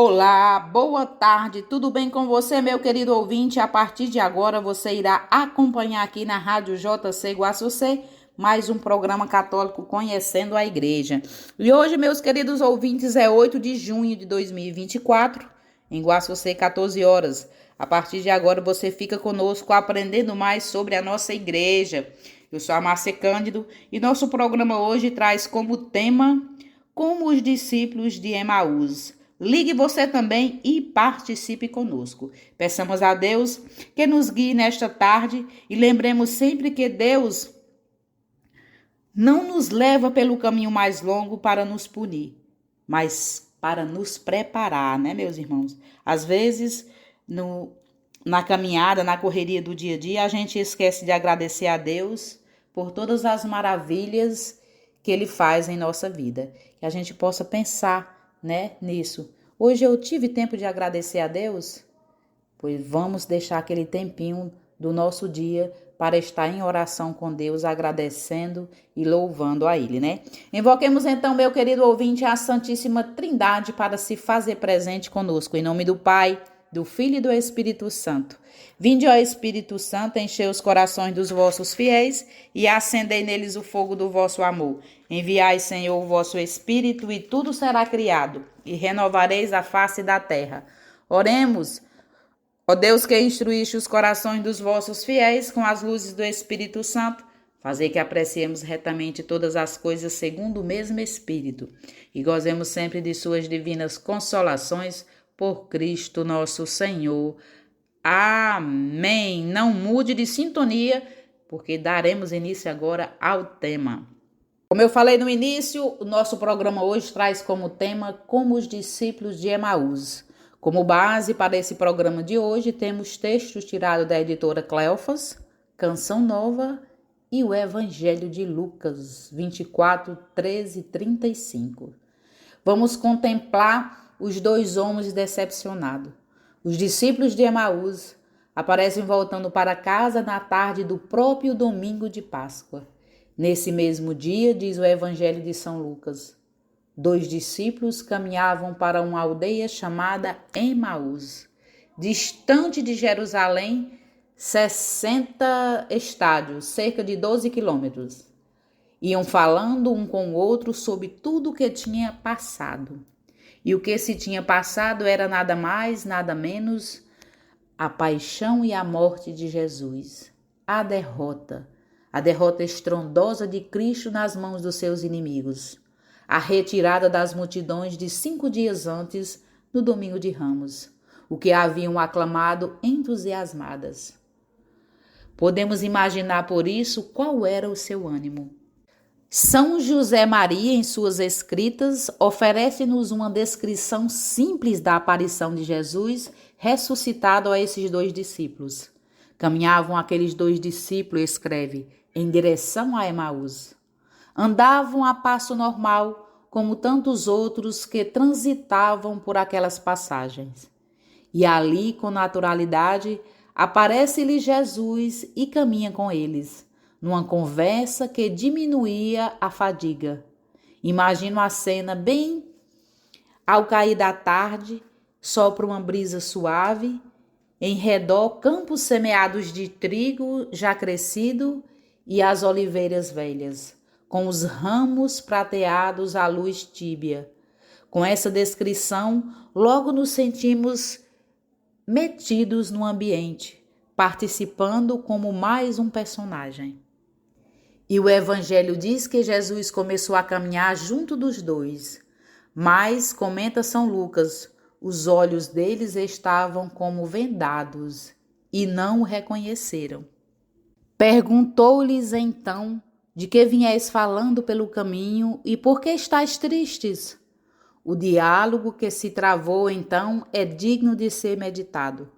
Olá, boa tarde, tudo bem com você, meu querido ouvinte? A partir de agora você irá acompanhar aqui na Rádio JC Guaçucê mais um programa católico Conhecendo a Igreja. E hoje, meus queridos ouvintes, é 8 de junho de 2024, em Guaçucê, 14 horas. A partir de agora você fica conosco aprendendo mais sobre a nossa igreja. Eu sou a Márcia Cândido e nosso programa hoje traz como tema Como os discípulos de Emaús. Ligue você também e participe conosco. Peçamos a Deus que nos guie nesta tarde e lembremos sempre que Deus não nos leva pelo caminho mais longo para nos punir, mas para nos preparar, né, meus irmãos? Às vezes, na caminhada, na correria do dia a dia, a gente esquece de agradecer a Deus por todas as maravilhas que Ele faz em nossa vida. Que a gente possa pensar, né, nisso. Hoje eu tive tempo de agradecer a Deus? Pois vamos deixar aquele tempinho do nosso dia para estar em oração com Deus, agradecendo e louvando a Ele, né? Invoquemos então, meu querido ouvinte, a Santíssima Trindade para se fazer presente conosco. Em nome do Pai, do Filho e do Espírito Santo. Vinde, ó Espírito Santo, enchei os corações dos vossos fiéis e acendei neles o fogo do vosso amor. Enviai, Senhor, o vosso Espírito e tudo será criado e renovareis a face da terra. Oremos. Ó Deus, que instruíste os corações dos vossos fiéis com as luzes do Espírito Santo, fazei que apreciemos retamente todas as coisas segundo o mesmo Espírito e gozemos sempre de suas divinas consolações por Cristo nosso Senhor. Amém. Não mude de sintonia, porque daremos início agora ao tema. Como eu falei no início, o nosso programa hoje traz como tema Como os discípulos de Emaús. Como base para esse programa de hoje, temos textos tirados da editora Cleofas, Canção Nova e o Evangelho de Lucas 24, 13 e 35. Vamos contemplar os dois homens decepcionados. Os discípulos de Emaús aparecem voltando para casa na tarde do próprio domingo de Páscoa. Nesse mesmo dia, diz o Evangelho de São Lucas, 2 discípulos caminhavam para uma aldeia chamada Emaús, distante de Jerusalém, 60 estádios, cerca de 12 quilômetros. Iam falando um com o outro sobre tudo o que tinha passado. E o que se tinha passado era nada mais, nada menos, a paixão e a morte de Jesus, a derrota estrondosa de Cristo nas mãos dos seus inimigos, a retirada das multidões de 5 dias antes, no domingo de Ramos, o que haviam aclamado entusiasmadas. Podemos imaginar por isso qual era o seu ânimo. São José Maria, em suas escritas, oferece-nos uma descrição simples da aparição de Jesus ressuscitado a esses 2 discípulos. Caminhavam aqueles 2 discípulos, escreve, em direção a Emaús. Andavam a passo normal, como tantos outros que transitavam por aquelas passagens. E ali, com naturalidade, aparece-lhe Jesus e caminha com eles, numa conversa que diminuía a fadiga. Imagino a cena bem ao cair da tarde, sopra uma brisa suave, em redor campos semeados de trigo já crescido e as oliveiras velhas, com os ramos prateados à luz tíbia. Com essa descrição, logo nos sentimos metidos no ambiente, participando como mais um personagem. E o Evangelho diz que Jesus começou a caminhar junto dos 2, mas, comenta São Lucas, os olhos deles estavam como vendados e não o reconheceram. Perguntou-lhes então, de que vinhais falando pelo caminho e por que estáis tristes? O diálogo que se travou então é digno de ser meditado.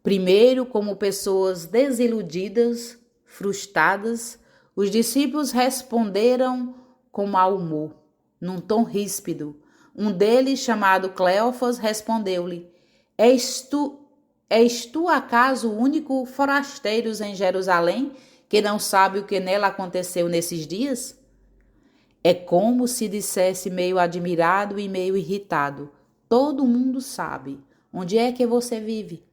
Primeiro, como pessoas desiludidas, frustradas, os discípulos responderam com mau humor, num tom ríspido. Um deles, chamado Cleofas, respondeu-lhe, És tu acaso o único forasteiro em Jerusalém que não sabe o que nela aconteceu nesses dias? É como se dissesse meio admirado e meio irritado, Todo mundo sabe onde é que você vive.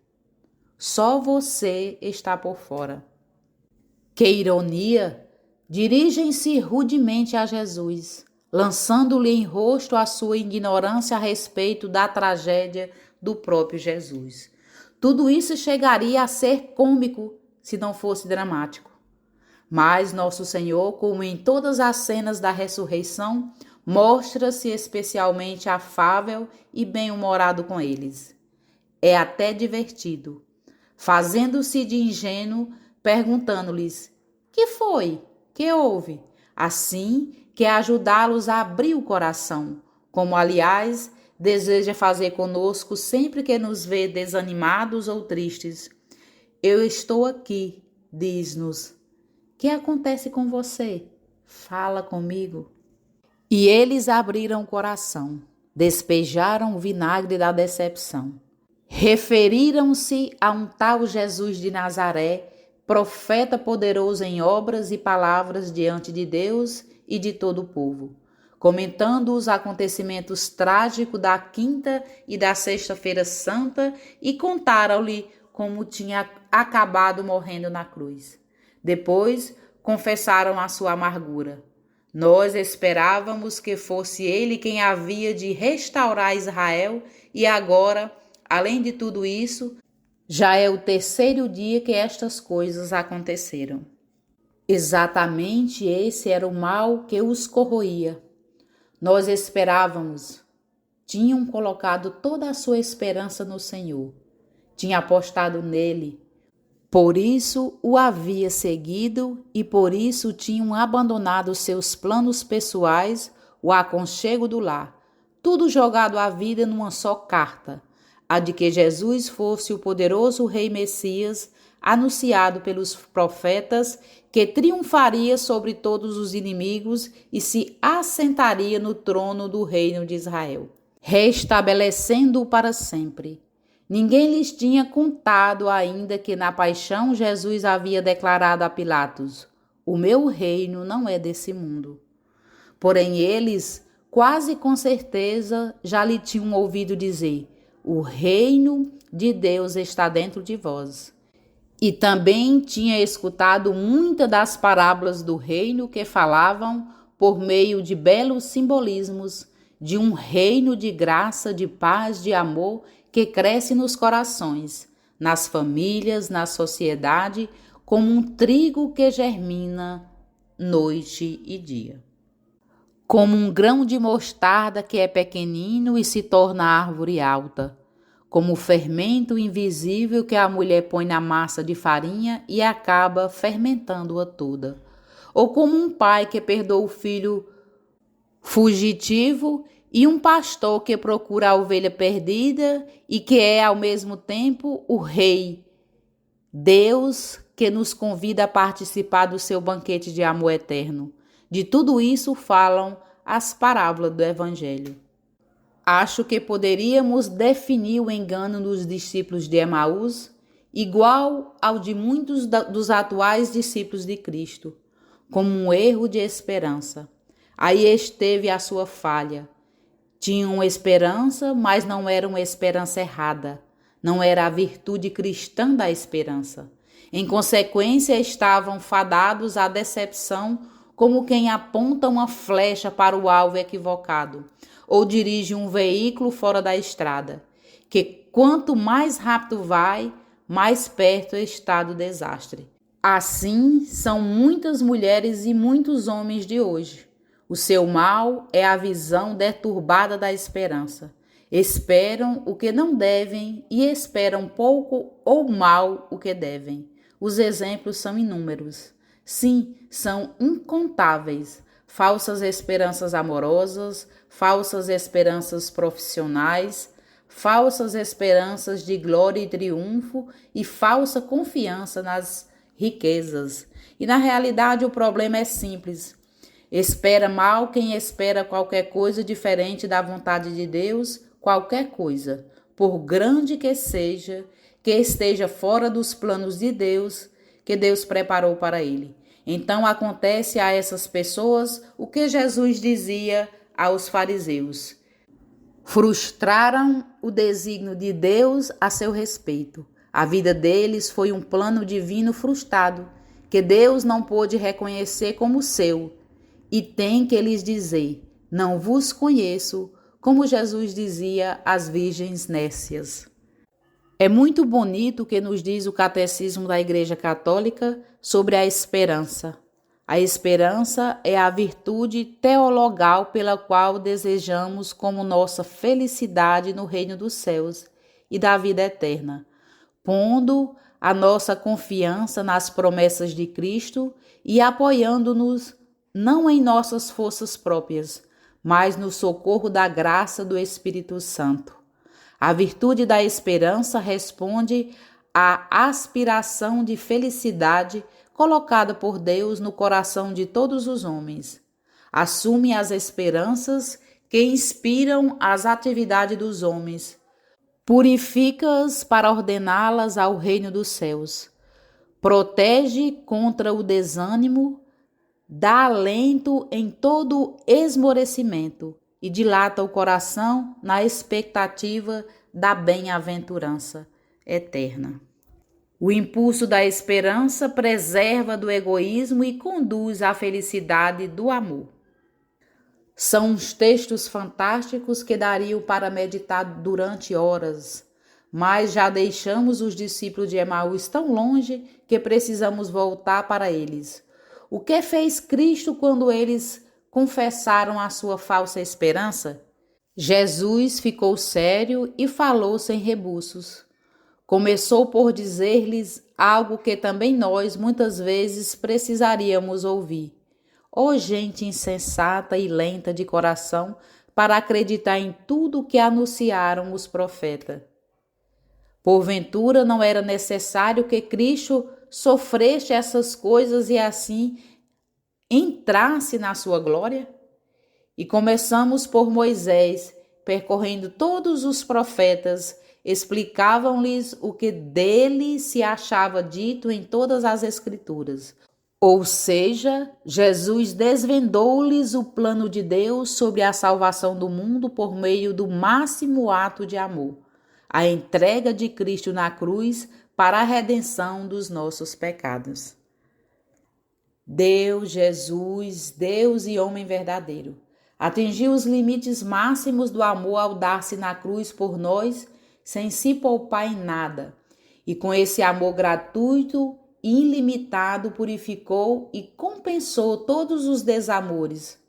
Só você está por fora. Que ironia! Dirigem-se rudemente a Jesus, lançando-lhe em rosto a sua ignorância a respeito da tragédia do próprio Jesus. Tudo isso chegaria a ser cômico se não fosse dramático. Mas nosso Senhor, como em todas as cenas da ressurreição, mostra-se especialmente afável e bem-humorado com eles. É até divertido, fazendo-se de ingênuo, perguntando-lhes: que foi? Que houve? Assim que ajudá-los a abrir o coração, como aliás deseja fazer conosco sempre que nos vê desanimados ou tristes. Eu estou aqui, diz-nos. Que acontece com você? Fala comigo. E eles abriram o coração, despejaram o vinagre da decepção. Referiram-se a um tal Jesus de Nazaré, profeta poderoso em obras e palavras diante de Deus e de todo o povo, comentando os acontecimentos trágicos da quinta e da sexta-feira santa e contaram-lhe como tinha acabado morrendo na cruz. Depois confessaram a sua amargura. Nós esperávamos que fosse ele quem havia de restaurar Israel e agora, além de tudo isso, já é o terceiro dia que estas coisas aconteceram. Exatamente esse era o mal que os corroía. Nós esperávamos. Tinham colocado toda a sua esperança no Senhor. Tinha apostado nele. Por isso o havia seguido e por isso tinham abandonado seus planos pessoais, o aconchego do lar, tudo jogado à vida numa só carta, a de que Jesus fosse o poderoso Rei Messias, anunciado pelos profetas, que triunfaria sobre todos os inimigos e se assentaria no trono do reino de Israel, restabelecendo-o para sempre. Ninguém lhes tinha contado ainda que na paixão Jesus havia declarado a Pilatos: o meu reino não é desse mundo. Porém eles, quase com certeza, já lhe tinham ouvido dizer: o reino de Deus está dentro de vós. E também tinha escutado muitas das parábolas do reino que falavam, por meio de belos simbolismos, de um reino de graça, de paz, de amor, que cresce nos corações, nas famílias, na sociedade, como um trigo que germina noite e dia. Como um grão de mostarda que é pequenino e se torna árvore alta. Como o fermento invisível que a mulher põe na massa de farinha e acaba fermentando-a toda. Ou como um pai que perdoa o filho fugitivo e um pastor que procura a ovelha perdida e que é ao mesmo tempo o rei, Deus que nos convida a participar do seu banquete de amor eterno. De tudo isso falam as parábolas do Evangelho. Acho que poderíamos definir o engano dos discípulos de Emaús igual ao de muitos dos atuais discípulos de Cristo, como um erro de esperança. Aí esteve a sua falha. Tinham esperança, mas não era uma esperança errada. Não era a virtude cristã da esperança. Em consequência, estavam fadados à decepção, como quem aponta uma flecha para o alvo equivocado, ou dirige um veículo fora da estrada, que quanto mais rápido vai, mais perto está do desastre. Assim são muitas mulheres e muitos homens de hoje. O seu mal é a visão deturbada da esperança. Esperam o que não devem e esperam pouco ou mal o que devem. Os exemplos são inúmeros. Sim, são incontáveis. Falsas esperanças amorosas, falsas esperanças profissionais, falsas esperanças de glória e triunfo e falsa confiança nas riquezas. E na realidade o problema é simples. Espera mal quem espera qualquer coisa diferente da vontade de Deus, qualquer coisa, por grande que esteja fora dos planos de Deus, que Deus preparou para ele. Então acontece a essas pessoas o que Jesus dizia aos fariseus: Frustraram o desígnio de Deus a seu respeito. A vida deles foi um plano divino frustrado, que Deus não pôde reconhecer como seu, e tem que lhes dizer: não vos conheço, como Jesus dizia às virgens nécias. É muito bonito o que nos diz o Catecismo da Igreja Católica sobre a esperança. A esperança é a virtude teologal pela qual desejamos como nossa felicidade no reino dos céus e da vida eterna, pondo a nossa confiança nas promessas de Cristo e apoiando-nos não em nossas forças próprias, mas no socorro da graça do Espírito Santo. A virtude da esperança responde à aspiração de felicidade colocada por Deus no coração de todos os homens. Assume as esperanças que inspiram as atividades dos homens, purifica-as para ordená-las ao reino dos céus, protege contra o desânimo, dá alento em todo esmorecimento e dilata o coração na expectativa da bem-aventurança eterna. O impulso da esperança preserva do egoísmo e conduz à felicidade do amor. São uns textos fantásticos que dariam para meditar durante horas, mas já deixamos os discípulos de Emaús tão longe que precisamos voltar para eles. O que fez Cristo quando eles confessaram a sua falsa esperança? Jesus ficou sério e falou sem rebuços. Começou por dizer-lhes algo que também nós muitas vezes precisaríamos ouvir. Ó gente insensata e lenta de coração para acreditar em tudo o que anunciaram os profetas. Porventura não era necessário que Cristo sofresse essas coisas e assim entrasse na sua glória? E começamos por Moisés, percorrendo todos os profetas, explicavam-lhes o que dele se achava dito em todas as Escrituras. Ou seja, Jesus desvendou-lhes o plano de Deus sobre a salvação do mundo por meio do máximo ato de amor, a entrega de Cristo na cruz para a redenção dos nossos pecados. Deus, Jesus, Deus e homem verdadeiro, atingiu os limites máximos do amor ao dar-se na cruz por nós, sem se poupar em nada, e com esse amor gratuito e ilimitado purificou e compensou todos os desamores,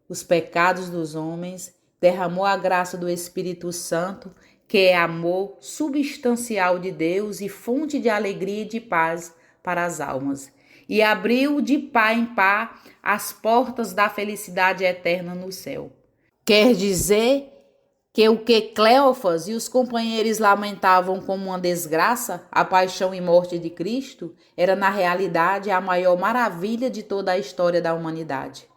os pecados dos homens, derramou a graça do Espírito Santo, que é amor substancial de Deus e fonte de alegria e de paz para as almas, e abriu de pá em pá as portas da felicidade eterna no céu. Quer dizer que o que Cleófas e os companheiros lamentavam como uma desgraça, a paixão e morte de Cristo, era na realidade a maior maravilha de toda a história da humanidade.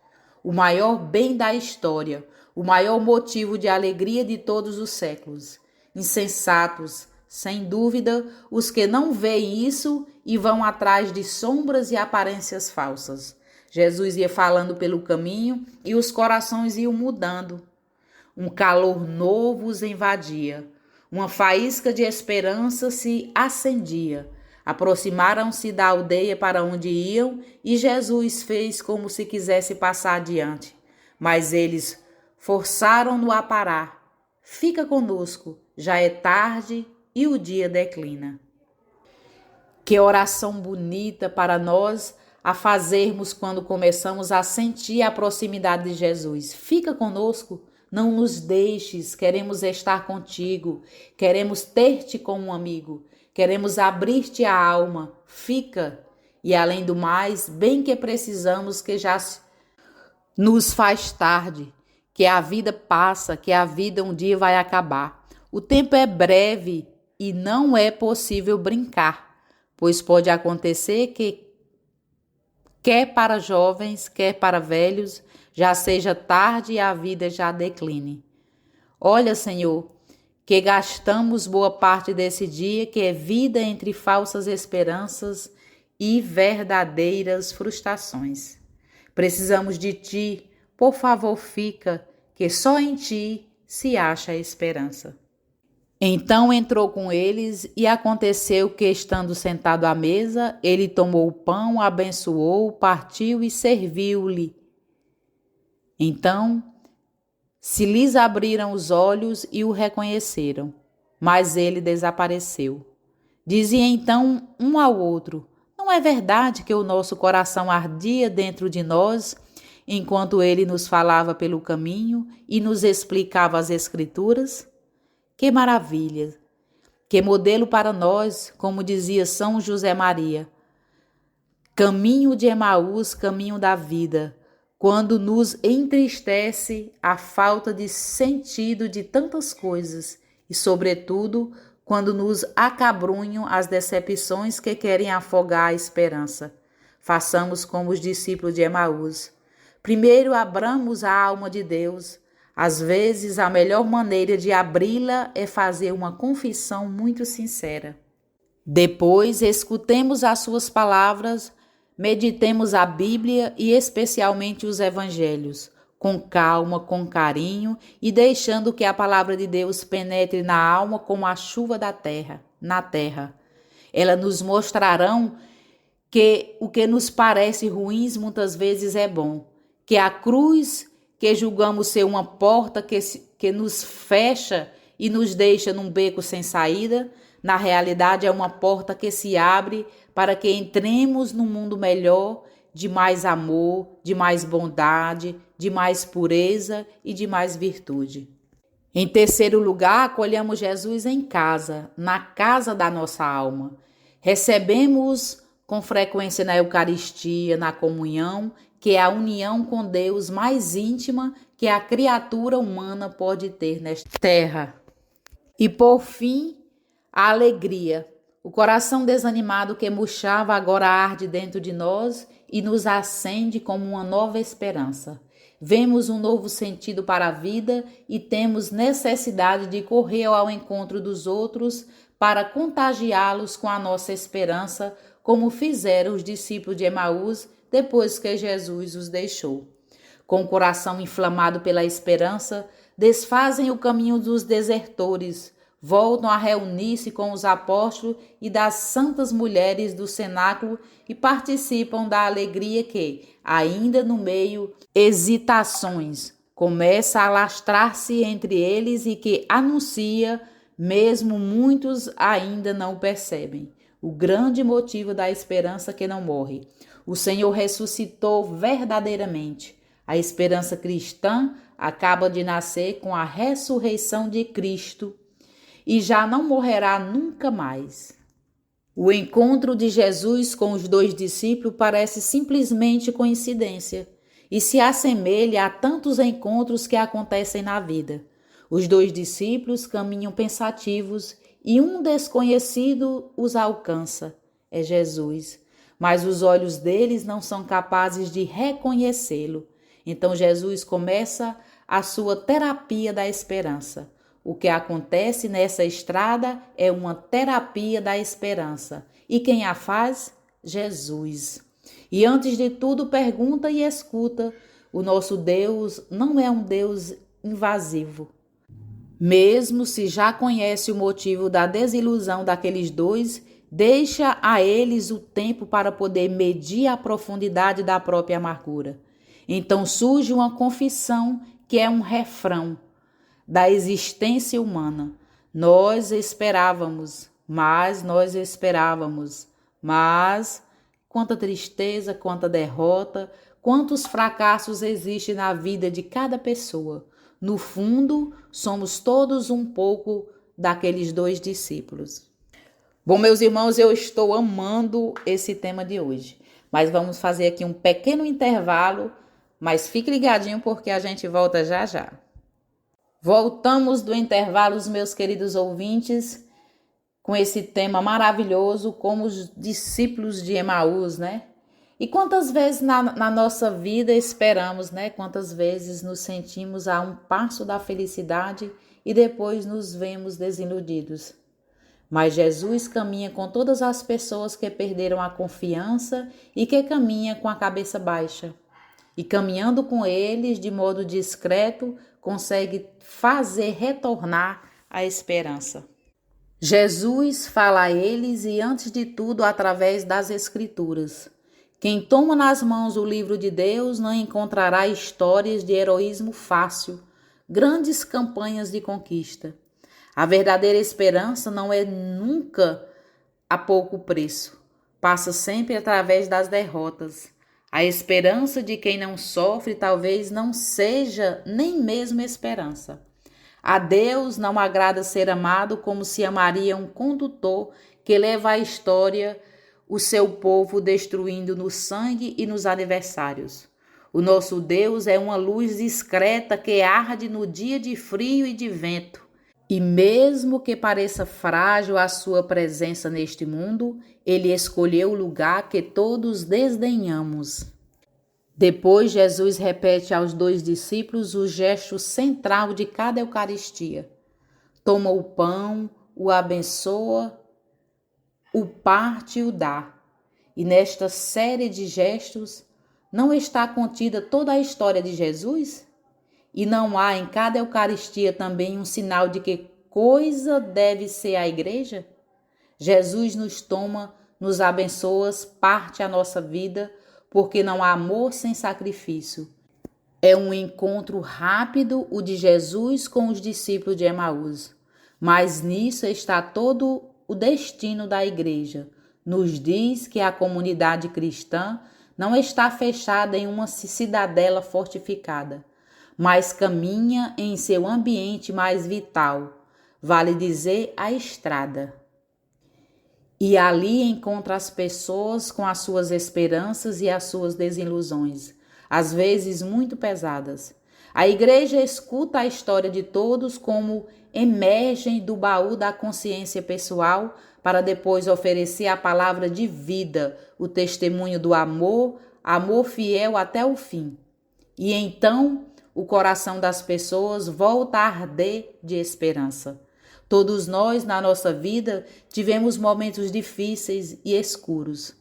O maior bem da história, o maior motivo de alegria de todos os séculos. Insensatos, sem dúvida, os que não veem isso e vão atrás de sombras e aparências falsas. Jesus ia falando pelo caminho e os corações iam mudando. Um calor novo os invadia. Uma faísca de esperança se acendia. Aproximaram-se da aldeia para onde iam e Jesus fez como se quisesse passar adiante. Mas eles forçaram-no a parar. Fica conosco, já é tarde e o dia declina. Que oração bonita para nós a fazermos quando começamos a sentir a proximidade de Jesus. Fica conosco. Não nos deixes, queremos estar contigo, queremos ter-te como um amigo, queremos abrir-te a alma, fica. E além do mais, bem que precisamos que já nos faz tarde, que a vida passa, que a vida um dia vai acabar. O tempo é breve e não é possível brincar, pois pode acontecer que, quer para jovens, quer para velhos, já seja tarde e a vida já decline. Olha, Senhor, que gastamos boa parte desse dia, que é vida entre falsas esperanças e verdadeiras frustrações. Precisamos de Ti, por favor, fica, que só em Ti se acha a esperança. Então entrou com eles, e aconteceu que, estando sentado à mesa, ele tomou o pão, abençoou, partiu e serviu-lhe. Então se lhes abriram os olhos e o reconheceram, mas ele desapareceu. Dizia então um ao outro: não é verdade que o nosso coração ardia dentro de nós, enquanto ele nos falava pelo caminho e nos explicava as Escrituras? Que maravilha! Que modelo para nós, como dizia São José Maria. Caminho de Emaús, caminho da vida, quando nos entristece a falta de sentido de tantas coisas e, sobretudo, quando nos acabrunham as decepções que querem afogar a esperança. Façamos como os discípulos de Emaús. Primeiro abramos a alma de Deus. Às vezes, a melhor maneira de abri-la é fazer uma confissão muito sincera. Depois, escutemos as suas palavras, meditemos a Bíblia e especialmente os Evangelhos, com calma, com carinho e deixando que a palavra de Deus penetre na alma como a chuva na terra. Elas nos mostrarão que o que nos parece ruins muitas vezes é bom, que a cruz que julgamos ser uma porta que nos fecha e nos deixa num beco sem saída, na realidade é uma porta que se abre para que entremos num mundo melhor, de mais amor, de mais bondade, de mais pureza e de mais virtude. Em terceiro lugar, acolhemos Jesus em casa, na casa da nossa alma. Recebemos com frequência na Eucaristia, na comunhão, que é a união com Deus mais íntima que a criatura humana pode ter nesta terra. E por fim, a alegria. O coração desanimado que murchava agora arde dentro de nós e nos acende como uma nova esperança. Vemos um novo sentido para a vida e temos necessidade de correr ao encontro dos outros para contagiá-los com a nossa esperança, como fizeram os discípulos de Emaús depois que Jesus os deixou. Com o coração inflamado pela esperança, desfazem o caminho dos desertores, voltam a reunir-se com os apóstolos e das santas mulheres do cenáculo e participam da alegria que, ainda no meio hesitações, começa a alastrar-se entre eles e que anuncia, mesmo muitos ainda não percebem, o grande motivo da esperança que não morre. O Senhor ressuscitou verdadeiramente. A esperança cristã acaba de nascer com a ressurreição de Cristo e já não morrerá nunca mais. O encontro de Jesus com os dois discípulos parece simplesmente coincidência e se assemelha a tantos encontros que acontecem na vida. Os dois discípulos caminham pensativos e um desconhecido os alcança. É Jesus. Mas os olhos deles não são capazes de reconhecê-lo. Então Jesus começa a sua terapia da esperança. O que acontece nessa estrada é uma terapia da esperança. E quem a faz? Jesus. E antes de tudo pergunta e escuta. O nosso Deus não é um Deus invasivo. Mesmo se já conhece o motivo da desilusão daqueles dois, deixa a eles o tempo para poder medir a profundidade da própria amargura. Então surge uma confissão que é um refrão da existência humana. Nós esperávamos, mas quanta tristeza, quanta derrota, quantos fracassos existem na vida de cada pessoa. No fundo, somos todos um pouco daqueles dois discípulos. Bom, meus irmãos, eu estou amando esse tema de hoje, mas vamos fazer aqui um pequeno intervalo, mas fique ligadinho porque a gente volta já já. Voltamos do intervalo, meus queridos ouvintes, com esse tema maravilhoso, como os discípulos de Emaús, né? E quantas vezes na nossa vida esperamos, né? Quantas vezes nos sentimos a um passo da felicidade e depois nos vemos desiludidos. Mas Jesus caminha com todas as pessoas que perderam a confiança e que caminha com a cabeça baixa. e caminhando com eles de modo discreto, consegue fazer retornar a esperança. Jesus fala a eles e, antes de tudo, através das Escrituras. Quem toma nas mãos o livro de Deus não encontrará histórias de heroísmo fácil, grandes campanhas de conquista. A verdadeira esperança não é nunca a pouco preço. Passa sempre através das derrotas. A esperança de quem não sofre talvez não seja nem mesmo esperança. A Deus não agrada ser amado como se amaria um condutor que leva à história o seu povo destruindo no sangue e nos aniversários. O nosso Deus é uma luz discreta que arde no dia de frio e de vento. E mesmo que pareça frágil a sua presença neste mundo, ele escolheu o lugar que todos desdenhamos. Depois, Jesus repete aos 2 discípulos o gesto central de cada Eucaristia. Toma o pão, o abençoa, o parte e o dá. E nesta série de gestos, não está contida toda a história de Jesus? E não há em cada Eucaristia também um sinal de que coisa deve ser a igreja? Jesus nos toma, nos abençoa, parte a nossa vida, porque não há amor sem sacrifício. É um encontro rápido o de Jesus com os discípulos de Emaús. Mas nisso está todo o destino da igreja. Nos diz que a comunidade cristã não está fechada em uma cidadela fortificada, mas caminha em seu ambiente mais vital, vale dizer, a estrada. E ali encontra as pessoas com as suas esperanças e as suas desilusões, às vezes muito pesadas. A igreja escuta a história de todos como emergem do baú da consciência pessoal para depois oferecer a palavra de vida, o testemunho do amor, amor fiel até o fim. E então o coração das pessoas volta a arder de esperança. Todos nós, na nossa vida, tivemos momentos difíceis e escuros,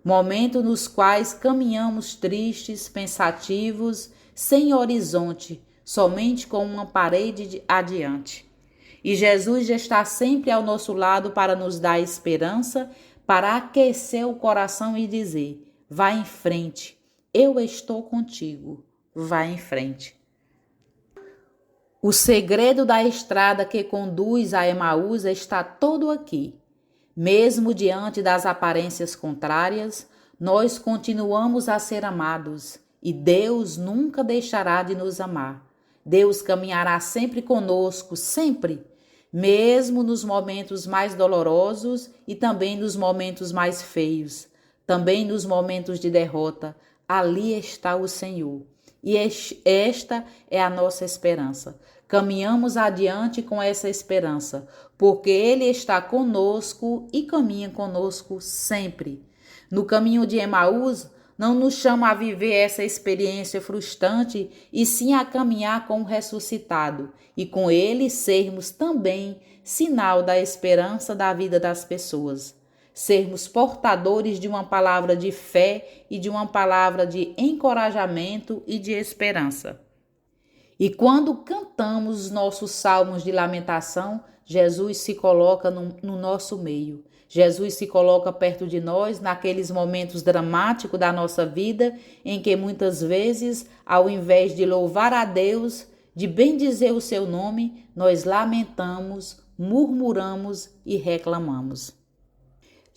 momentos nos quais caminhamos tristes, pensativos, sem horizonte, somente com uma parede adiante. E Jesus já está sempre ao nosso lado para nos dar esperança, para aquecer o coração e dizer: vá em frente, eu estou contigo, vá em frente. O segredo da estrada que conduz a Emaús está todo aqui. Mesmo diante das aparências contrárias, nós continuamos a ser amados e Deus nunca deixará de nos amar. Deus caminhará sempre conosco, sempre, mesmo nos momentos mais dolorosos e também nos momentos mais feios, também nos momentos de derrota. Ali está o Senhor. E esta é a nossa esperança. Caminhamos adiante com essa esperança, porque Ele está conosco e caminha conosco sempre. No caminho de Emaús, não nos chama a viver essa experiência frustrante, e sim a caminhar com o ressuscitado, e com Ele sermos também sinal da esperança da vida das pessoas. Sermos portadores de uma palavra de fé e de uma palavra de encorajamento e de esperança. E quando cantamos os nossos salmos de lamentação, Jesus se coloca no nosso meio. Jesus se coloca perto de nós naqueles momentos dramáticos da nossa vida, em que muitas vezes, ao invés de louvar a Deus, de bendizer o seu nome, nós lamentamos, murmuramos e reclamamos.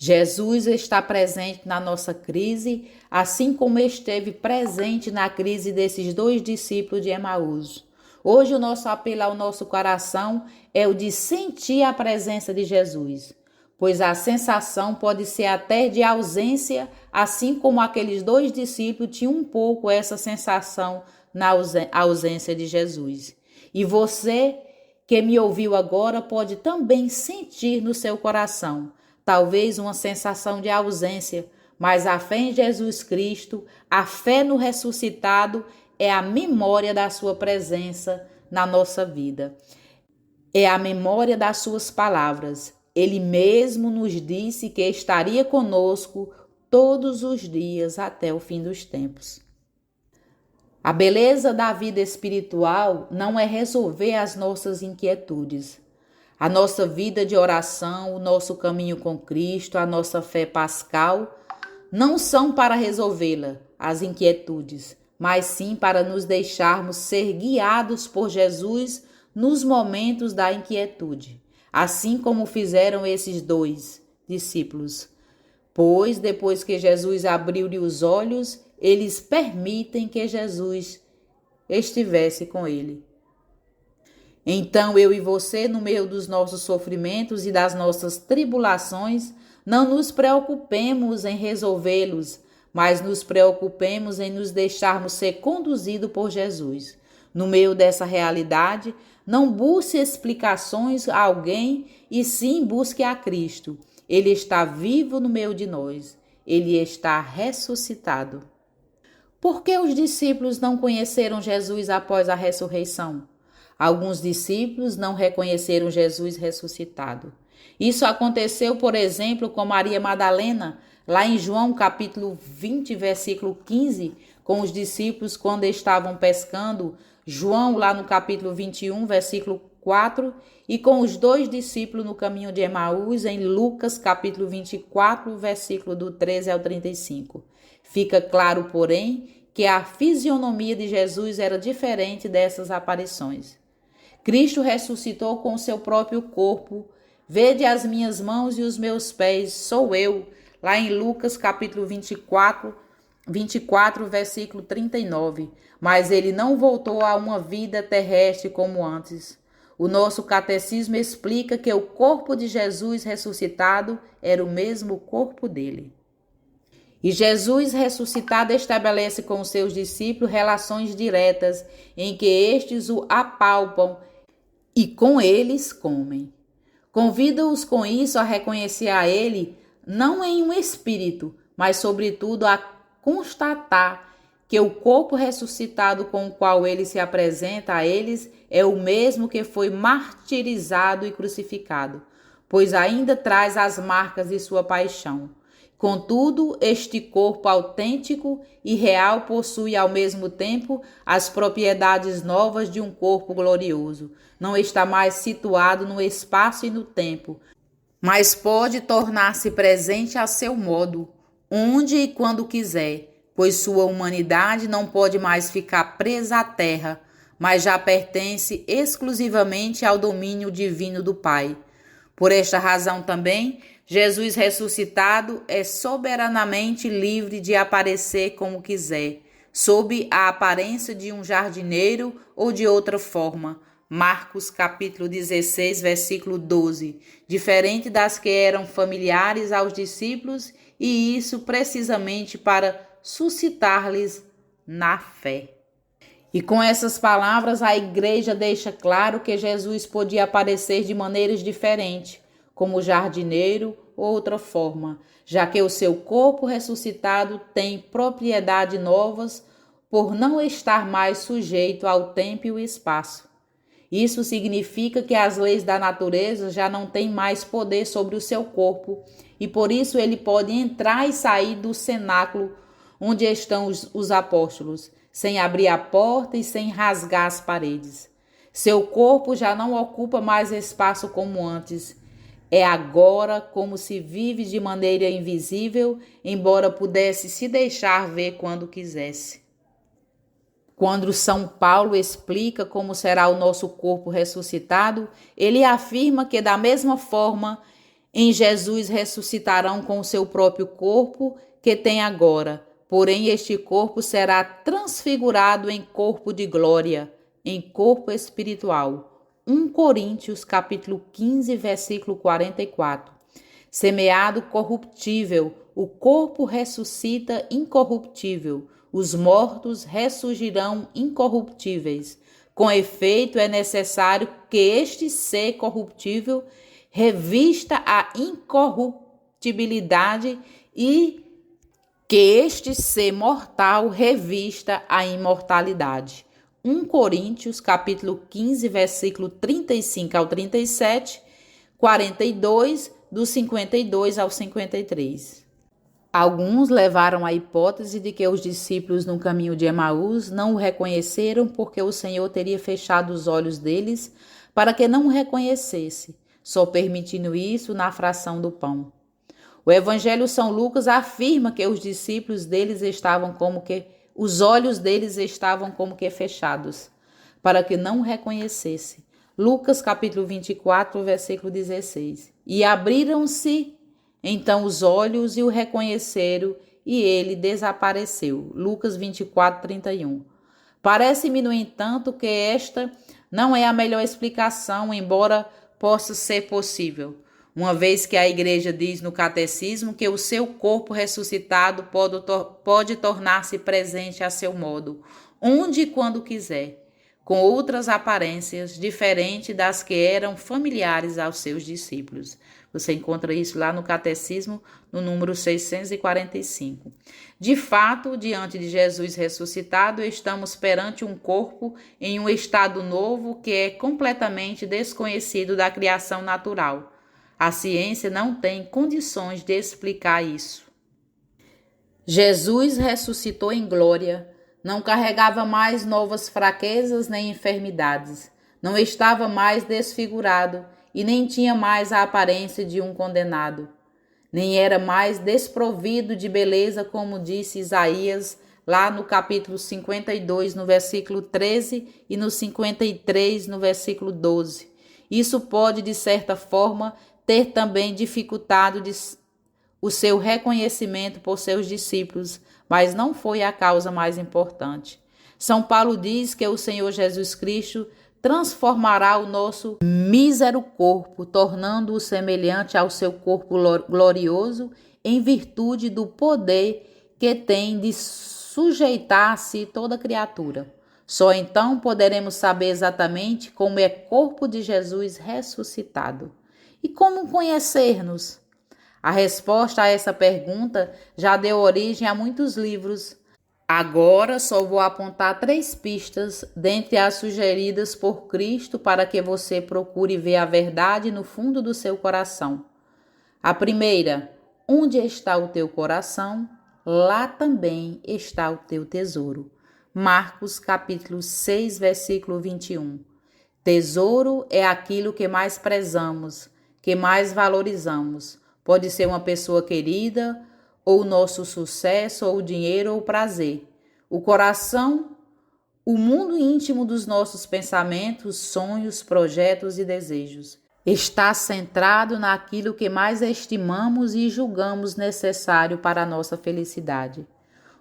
Jesus está presente na nossa crise, assim como esteve presente na crise desses 2 discípulos de Emaús. Hoje o nosso apelo ao nosso coração é o de sentir a presença de Jesus, pois a sensação pode ser até de ausência, assim como aqueles 2 discípulos tinham um pouco essa sensação na ausência de Jesus. E você que me ouviu agora pode também sentir no seu coração talvez uma sensação de ausência, mas a fé em Jesus Cristo, a fé no ressuscitado, é a memória da sua presença na nossa vida. É a memória das suas palavras. Ele mesmo nos disse que estaria conosco todos os dias até o fim dos tempos. A beleza da vida espiritual não é resolver as nossas inquietudes. A nossa vida de oração, o nosso caminho com Cristo, a nossa fé pascal, não são para resolvê-la, as inquietudes, mas sim para nos deixarmos ser guiados por Jesus nos momentos da inquietude, assim como fizeram esses dois discípulos. Pois, depois que Jesus abriu-lhe os olhos, eles permitem que Jesus estivesse com ele. Então, eu e você, no meio dos nossos sofrimentos e das nossas tribulações, não nos preocupemos em resolvê-los, mas nos preocupemos em nos deixarmos ser conduzidos por Jesus. No meio dessa realidade, não busque explicações a alguém, e sim busque a Cristo. Ele está vivo no meio de nós. Ele está ressuscitado. Por que os discípulos não conheceram Jesus após a ressurreição? Alguns discípulos não reconheceram Jesus ressuscitado. Isso aconteceu, por exemplo, com Maria Madalena, lá em João capítulo 20, versículo 15, com os discípulos quando estavam pescando, João lá no capítulo 21, versículo 4, e com os dois discípulos no caminho de Emaús, em Lucas capítulo 24, versículo do 13 ao 35. Fica claro, porém, que a fisionomia de Jesus era diferente dessas aparições. Cristo ressuscitou com o seu próprio corpo. Vede as minhas mãos e os meus pés, sou eu. Lá em Lucas capítulo 24, versículo 39. Mas ele não voltou a uma vida terrestre como antes. O nosso catecismo explica que o corpo de Jesus ressuscitado era o mesmo corpo dele. E Jesus ressuscitado estabelece com os seus discípulos relações diretas, em que estes o apalpam e com eles comem. Convida-os com isso a reconhecer a ele, não em um espírito, mas sobretudo a constatar que o corpo ressuscitado com o qual ele se apresenta a eles é o mesmo que foi martirizado e crucificado, pois ainda traz as marcas de sua paixão. Contudo, este corpo autêntico e real possui ao mesmo tempo as propriedades novas de um corpo glorioso. Não está mais situado no espaço e no tempo, mas pode tornar-se presente a seu modo, onde e quando quiser, pois sua humanidade não pode mais ficar presa à terra, mas já pertence exclusivamente ao domínio divino do Pai. Por esta razão também, Jesus ressuscitado é soberanamente livre de aparecer como quiser, sob a aparência de um jardineiro ou de outra forma. Marcos capítulo 16, versículo 12, diferente das que eram familiares aos discípulos, e isso precisamente para suscitar-lhes na fé. E com essas palavras a igreja deixa claro que Jesus podia aparecer de maneiras diferentes, como jardineiro ou outra forma, já que o seu corpo ressuscitado tem propriedades novas por não estar mais sujeito ao tempo e ao espaço. Isso significa que as leis da natureza já não têm mais poder sobre o seu corpo e por isso ele pode entrar e sair do cenáculo onde estão os apóstolos, sem abrir a porta e sem rasgar as paredes. Seu corpo já não ocupa mais espaço como antes. É agora como se vive de maneira invisível, embora pudesse se deixar ver quando quisesse. Quando São Paulo explica como será o nosso corpo ressuscitado, ele afirma que da mesma forma em Jesus ressuscitarão com o seu próprio corpo que tem agora, porém este corpo será transfigurado em corpo de glória, em corpo espiritual. 1 Coríntios capítulo 15, versículo 44. Semeado corruptível, o corpo ressuscita incorruptível. Os mortos ressurgirão incorruptíveis. Com efeito, é necessário que este ser corruptível revista a incorruptibilidade e que este ser mortal revista a imortalidade. 1 Coríntios, capítulo 15, versículo 35 ao 37, 42, do 52 ao 53. Alguns levaram a hipótese de que os discípulos no caminho de Emaús não o reconheceram porque o Senhor teria fechado os olhos deles para que não o reconhecesse, só permitindo isso na fração do pão. O Evangelho São Lucas afirma que os discípulos deles estavam como que os olhos deles estavam como que fechados, para que não o reconhecesse. Lucas capítulo 24, versículo 16. E abriram-se então os olhos e o reconheceram, e ele desapareceu. Lucas 24, 31. Parece-me, no entanto, que esta não é a melhor explicação, embora possa ser possível, uma vez que a Igreja diz no Catecismo que o seu corpo ressuscitado pode tornar-se presente a seu modo, onde e quando quiser, com outras aparências diferentes das que eram familiares aos seus discípulos. Você encontra isso lá no Catecismo, no número 645. De fato, diante de Jesus ressuscitado, estamos perante um corpo em um estado novo que é completamente desconhecido da criação natural. A ciência não tem condições de explicar isso. Jesus ressuscitou em glória, não carregava mais novas fraquezas nem enfermidades, não estava mais desfigurado e nem tinha mais a aparência de um condenado. Nem era mais desprovido de beleza, como disse Isaías, lá no capítulo 52, no versículo 13, e no 53, no versículo 12. Isso pode, de certa forma, ter também dificultado o seu reconhecimento por seus discípulos, mas não foi a causa mais importante. São Paulo diz que o Senhor Jesus Cristo transformará o nosso mísero corpo, tornando-o semelhante ao seu corpo glorioso, em virtude do poder que tem de sujeitar a si toda criatura. Só então poderemos saber exatamente como é corpo de Jesus ressuscitado. E como conhecer-nos? A resposta a essa pergunta já deu origem a muitos livros. Agora só vou apontar 3 pistas dentre as sugeridas por Cristo para que você procure ver a verdade no fundo do seu coração. A primeira, onde está o teu coração, lá também está o teu tesouro. Marcos capítulo 6, versículo 21. Tesouro é aquilo que mais prezamos, que mais valorizamos. Pode ser uma pessoa querida, ou o nosso sucesso, ou o dinheiro, ou o prazer. O coração, o mundo íntimo dos nossos pensamentos, sonhos, projetos e desejos, está centrado naquilo que mais estimamos e julgamos necessário para a nossa felicidade.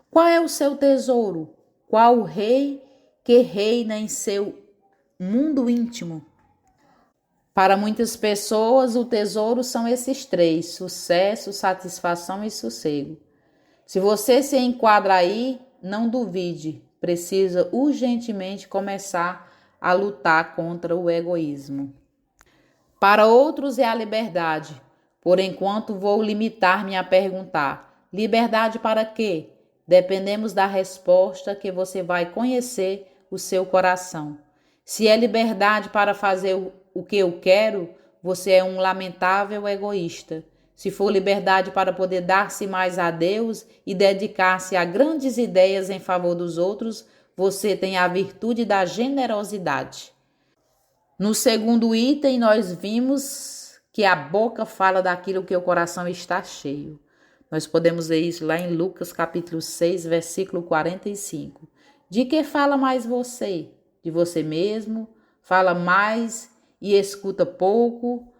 Qual é o seu tesouro? Qual o rei que reina em seu mundo íntimo? Para muitas pessoas, o tesouro são esses 3: sucesso, satisfação e sossego. Se você se enquadra aí, não duvide, precisa urgentemente começar a lutar contra o egoísmo. Para outros é a liberdade. Por enquanto, vou limitar-me a perguntar: liberdade para quê? Dependemos da resposta que você vai conhecer o seu coração. Se é liberdade para fazer o que eu quero, você é um lamentável egoísta. Se for liberdade para poder dar-se mais a Deus e dedicar-se a grandes ideias em favor dos outros, você tem a virtude da generosidade. No segundo item, nós vimos que a boca fala daquilo que o coração está cheio. Nós podemos ver isso lá em Lucas capítulo 6, versículo 45. De que fala mais você? De você mesmo? Fala mais e escuta pouco?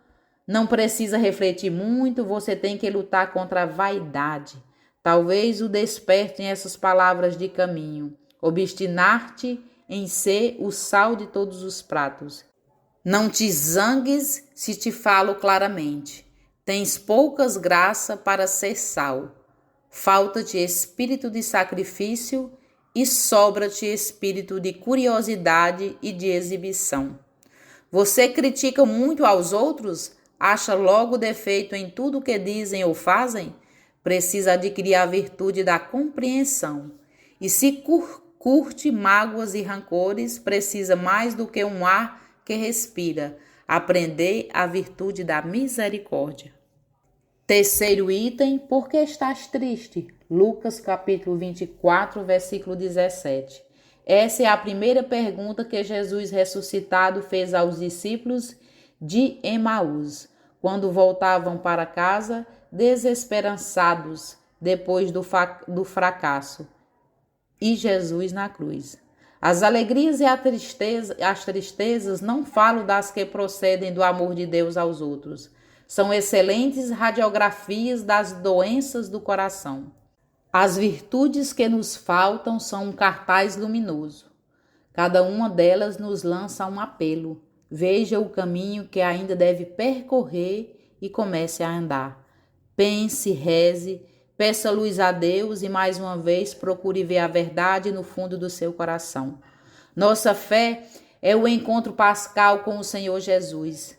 Não precisa refletir muito, você tem que lutar contra a vaidade. Talvez o despertem essas palavras de caminho. Obstinar-te em ser o sal de todos os pratos. Não te zangues se te falo claramente. Tens poucas graças para ser sal. Falta-te espírito de sacrifício e sobra-te espírito de curiosidade e de exibição. Você critica muito aos outros? Acha logo defeito em tudo que dizem ou fazem? Precisa adquirir a virtude da compreensão. E se curte mágoas e rancores, precisa mais do que um ar que respira, aprender a virtude da misericórdia. Terceiro item, por que estás triste? Lucas capítulo 24, versículo 17. Essa é a primeira pergunta que Jesus ressuscitado fez aos discípulos de Emaús, quando voltavam para casa desesperançados depois do fracasso. E Jesus na cruz. As alegrias e as tristezas não falo das que procedem do amor de Deus aos outros. São excelentes radiografias das doenças do coração. As virtudes que nos faltam são um cartaz luminoso. Cada uma delas nos lança um apelo. Veja o caminho que ainda deve percorrer e comece a andar. Pense, reze, peça luz a Deus e mais uma vez procure ver a verdade no fundo do seu coração. Nossa fé é o encontro pascal com o Senhor Jesus.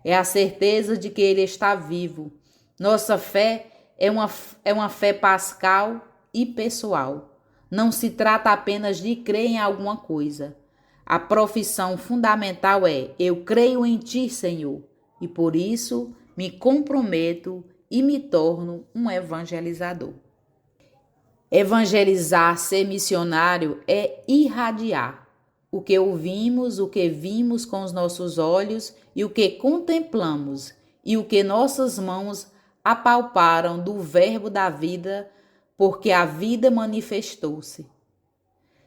É a certeza de que Ele está vivo. Nossa fé é uma fé pascal e pessoal. Não se trata apenas de crer em alguma coisa. A profissão fundamental é: eu creio em Ti, Senhor, e por isso me comprometo e me torno um evangelizador. Evangelizar, ser missionário, é irradiar o que ouvimos, o que vimos com os nossos olhos e o que contemplamos e o que nossas mãos apalparam do verbo da vida, porque a vida manifestou-se.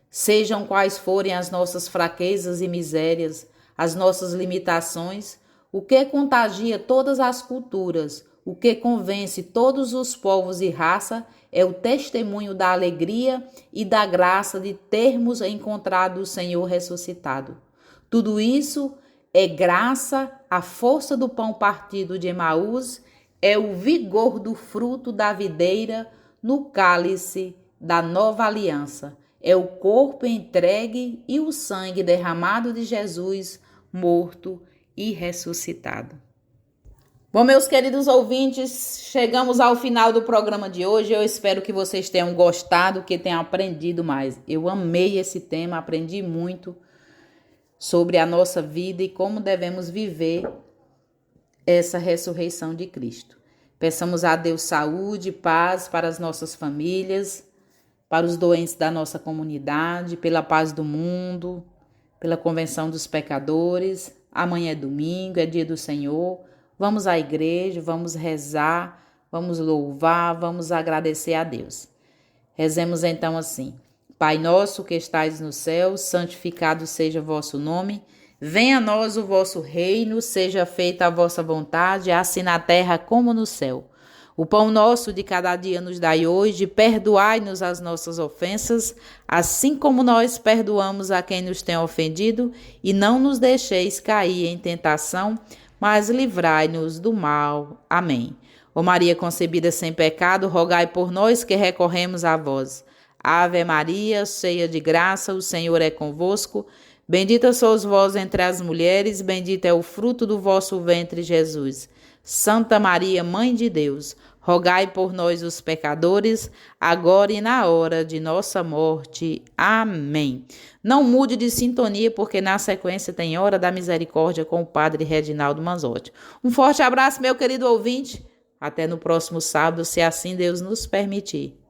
Sejam quais forem as nossas fraquezas e misérias, as nossas limitações, o que contagia todas as culturas, o que convence todos os povos e raça é o testemunho da alegria e da graça de termos encontrado o Senhor ressuscitado. Tudo isso é graça, a força do pão partido de Emaús, é o vigor do fruto da videira no cálice da nova aliança. É o corpo entregue e o sangue derramado de Jesus, morto e ressuscitado. Bom, meus queridos ouvintes, chegamos ao final do programa de hoje. Eu espero que vocês tenham gostado, que tenham aprendido mais. Eu amei esse tema, aprendi muito sobre a nossa vida e como devemos viver essa ressurreição de Cristo. Peçamos a Deus saúde e paz para as nossas famílias, para os doentes da nossa comunidade, pela paz do mundo, pela convenção dos pecadores. Amanhã é domingo, é dia do Senhor. Vamos à igreja, vamos rezar, vamos louvar, vamos agradecer a Deus. Rezemos então assim: Pai nosso que estais no céu, santificado seja o vosso nome. Venha a nós o vosso reino, seja feita a vossa vontade, assim na terra como no céu. O pão nosso de cada dia nos dai hoje, perdoai-nos as nossas ofensas, assim como nós perdoamos a quem nos tem ofendido, e não nos deixeis cair em tentação, mas livrai-nos do mal. Amém. Ó Maria concebida sem pecado, rogai por nós que recorremos a vós. Ave Maria, cheia de graça, o Senhor é convosco. Bendita sois vós entre as mulheres, bendito é o fruto do vosso ventre, Jesus. Santa Maria, Mãe de Deus, rogai por nós os pecadores, agora e na hora de nossa morte. Amém. Não mude de sintonia, porque na sequência tem Hora da Misericórdia com o Padre Reginaldo Manzotti. Um forte abraço, meu querido ouvinte. Até no próximo sábado, se assim Deus nos permitir.